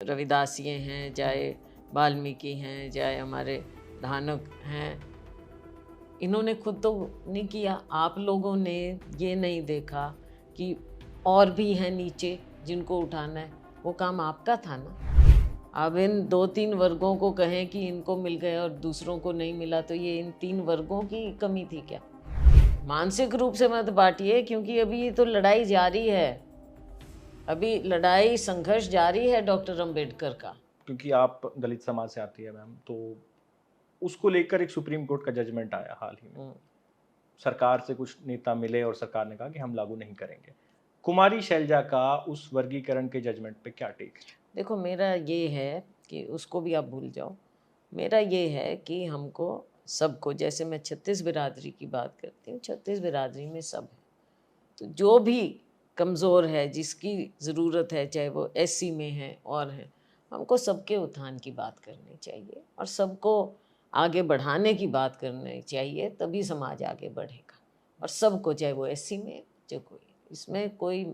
रविदासिये हैं, चाहे वाल्मीकि हैं, चाहे हमारे धानक हैं, इन्होंने खुद तो नहीं किया। आप लोगों ने ये नहीं देखा कि और भी हैं नीचे जिनको उठाना है, वो काम आपका था ना। अब इन 2-3 वर्गों को कहें कि इनको मिल गए और दूसरों को नहीं मिला, तो ये इन 3 वर्गों की कमी थी क्या? मानसिक रूप से मत बांटिए, क्योंकि अभी ये तो लड़ाई जारी है, अभी लड़ाई संघर्ष जारी है डॉक्टर अंबेडकर का। क्योंकि आप दलित समाज से आती है मैम, तो उसको लेकर एक सुप्रीम कोर्ट का जजमेंट आया हाल ही में। सरकार से कुछ नेता मिले और सरकार ने कहा कि हम लागू नहीं करेंगे। कुमारी शैलजा का उस वर्गीकरण के जजमेंट पे क्या टेक है? देखो, मेरा ये है कि उसको भी आप भूल जाओ। मेरा ये है कि हमको सबको, जैसे मैं 36 बिरादरी की बात करती हूँ, 36 बिरादरी में सब है, तो जो भी कमज़ोर है, जिसकी ज़रूरत है, चाहे वो एससी में है और है, हमको सबके उत्थान की बात करनी चाहिए और सबको आगे बढ़ाने की बात करनी चाहिए, तभी समाज आगे बढ़ेगा। और सबको, चाहे वो एससी में, चाहे कोई, इसमें कोई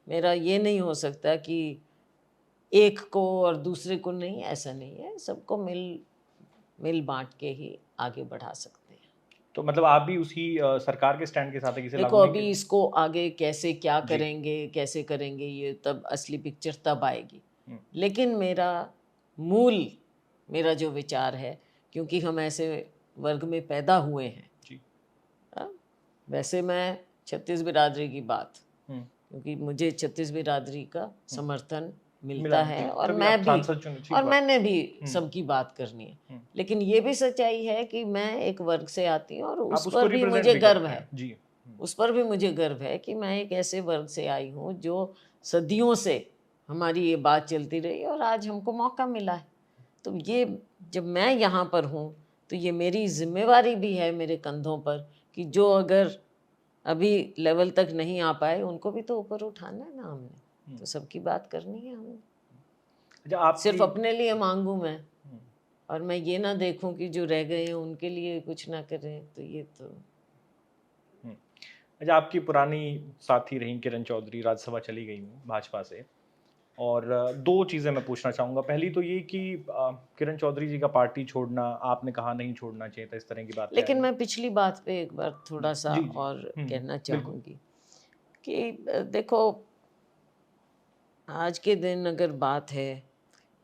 मेरा ये नहीं हो सकता कि एक को और दूसरे को नहीं, ऐसा नहीं है। सबको मिल बांट के ही आगे बढ़ा सकते हैं। तो मतलब आप भी उसी सरकार के स्टैंड के साथ है कि इसे देखो, लागू नहीं अभी करेंगे? इसको आगे कैसे क्या जी। करेंगे, कैसे करेंगे, ये तब असली पिक्चर तब आएगी। हम्म, लेकिन मेरा जो विचार है, क्योंकि हम ऐसे वर्ग में पैदा हुए हैं, जी। वैसे मैं 36 बिरादरी की बात, हम्म, क्योंकि मुझे 36 बिरादरी का समर्थन मिला मिलता जी, है और तभी मैं आप भी, सांसद चुने, ठीक और बात। मैंने भी सबकी बात करनी है। हम्म, लेकिन ये भी सच्चाई है कि मैं एक वर्ग से आती हूँ और आप उस उसको पर भी रिप्रेजेंट मुझे भी गर्व करते है। हैं जी। उस पर भी मुझे गर्व है कि मैं एक ऐसे वर्ग से आई हूँ जो सदियों से हमारी ये बात चलती रही और आज हमको मौका मिला है। तो ये, जब मैं यहाँ पर हूँ, तो ये मेरी जिम्मेवारी भी है मेरे कंधों पर कि जो अगर अभी लेवल तक नहीं आ पाए, उनको भी तो ऊपर उठाना है ना हमने। तो सबकी बात करनी है हमने। अच्छा, आपकी सिर्फ अपने लिए मांगू मैं और मैं ये ना देखूं कि जो रह गए हैं उनके लिए कुछ ना करें, तो ये तो। अच्छा, आपकी पुरानी साथी रही किरण चौधरी, राज्यसभा चली गई हूँ भाजपा से, और दो चीज़ें मैं पूछना चाहूँगा। पहली तो ये कि किरण चौधरी जी का पार्टी छोड़ना, आपने कहा नहीं छोड़ना चाहिए था, इस तरह की बातें लेकिन आई। मैं पिछली बात पे एक बार थोड़ा सा जी जी। और कहना बिल्कुल। चाहूँगी कि देखो, आज के दिन अगर बात है,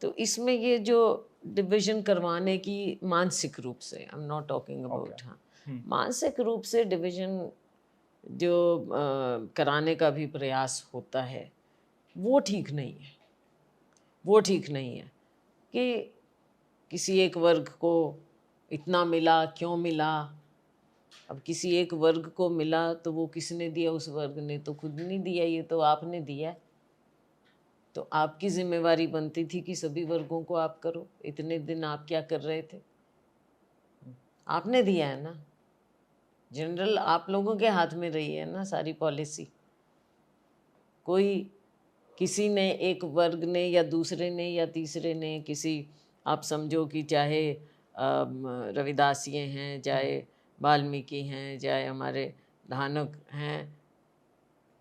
तो इसमें ये जो डिवीजन करवाने की, मानसिक रूप से, I am not talking okay. About, हाँ, मानसिक रूप से डिवीजन जो कराने का भी प्रयास होता है, वो ठीक नहीं है। वो ठीक नहीं है कि किसी एक वर्ग को इतना मिला, क्यों मिला। अब किसी एक वर्ग को मिला तो वो किसने दिया? उस वर्ग ने तो खुद नहीं दिया, ये तो आपने दिया है। तो आपकी जिम्मेवारी बनती थी कि सभी वर्गों को आप करो। इतने दिन आप क्या कर रहे थे? आपने दिया है ना। जनरल आप लोगों के हाथ में रही है ना सारी पॉलिसी। कोई, किसी ने, एक वर्ग ने या दूसरे ने या तीसरे ने, किसी, आप समझो कि चाहे रविदासिये हैं, चाहे वाल्मीकि हैं, चाहे हमारे धानक हैं,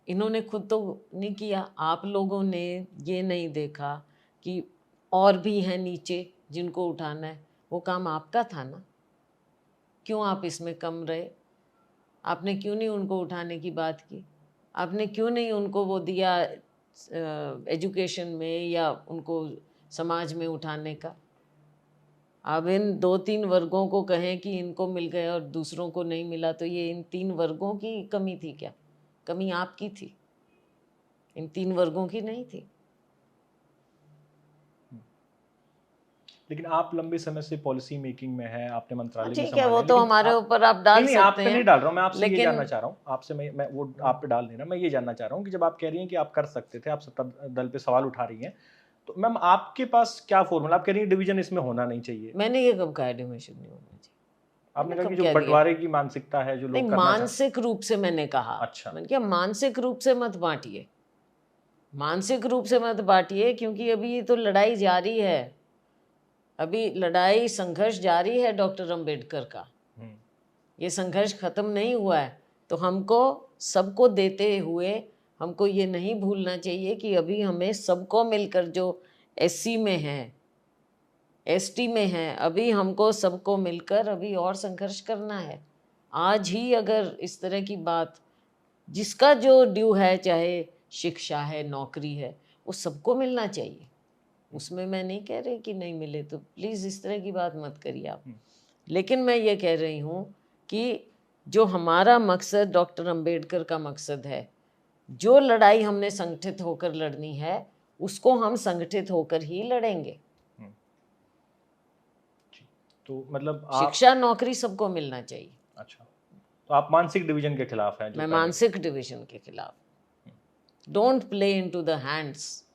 इन्होंने खुद तो नहीं किया। आप लोगों ने ये नहीं देखा कि और भी हैं नीचे जिनको उठाना है, वो काम आपका था ना। क्यों आप इसमें कम रहे? आपने क्यों नहीं उनको उठाने की बात की? आपने क्यों नहीं उनको वो दिया एजुकेशन में या उनको समाज में उठाने का? अब इन 2-3 वर्गों को कहें कि इनको मिल गए और दूसरों को नहीं मिला, तो ये इन 3 वर्गों की कमी थी क्या? कमी आपकी थी, इन 3 वर्गों की नहीं थी। लेकिन आप लंबे समय से पॉलिसी मेकिंग में हैं, आपने हाँ मंत्रालय भी ठीक है, संभाला वो है, तो लेकिन हमारे आप, ऊपर आप डाल नहीं आप सकते पे नहीं हैं, डाल रहा हूँ मैं, आपसे ये लेकिन जानना चाह रहा हूँ, आपसे मैं वो आप पे डाल देना, मैं ये जानना चाह रहा हूँ कि जब आप कह रही हैं कि आप कर सकते थे, आप सत्ता दल पे सवाल उठा रही हैं, तो मैम आपके पास क्या फॉर्मूला? आप कह रही हैं डिवीजन इसमें होना नहीं चाहिए। मैंने ये कब कहा डिविजन नहीं होना चाहिए? आपने मैंने कहा कि कब जो कह दिया? बंटवारे की मानसिकता है, जो नहीं, लोग करना चाहते। मानसिक रूप से मैंने कहा। अच्छा। मैंने कहा मानसिक रूप से मत बांटिए, मानसिक रूप से मत बांटिए, क्योंकि अभी ये तो लड़ाई जारी है, अभी लड़ाई संघर्ष जारी है डॉक्टर अंबेडकर का। ये संघर्ष खत्म नहीं हुआ है। तो हमको सबको देते हुए हमको ये नहीं भूलना चाहिए कि अभी हमें सबको मिलकर जो SC में हैं, ST में हैं, अभी हमको सबको मिलकर अभी और संघर्ष करना है। आज ही अगर इस तरह की बात, जिसका जो ड्यू है, चाहे शिक्षा है, नौकरी है, वो सबको मिलना चाहिए। उसमें मैं नहीं कह रही कि नहीं मिले, तो प्लीज़ इस तरह की बात मत करिए आप। लेकिन मैं ये कह रही हूँ कि जो हमारा मकसद, डॉक्टर अंबेडकर का मकसद है, जो लड़ाई हमने संगठित होकर लड़नी है, उसको हम संगठित होकर ही लड़ेंगे। तो मतलब आप शिक्षा, नौकरी सबको मिलना चाहिए। अच्छा, तो आप मानसिक डिवीजन के खिलाफ हैं? मैं मानसिक डिवीजन के खिलाफ। Don't play into the hands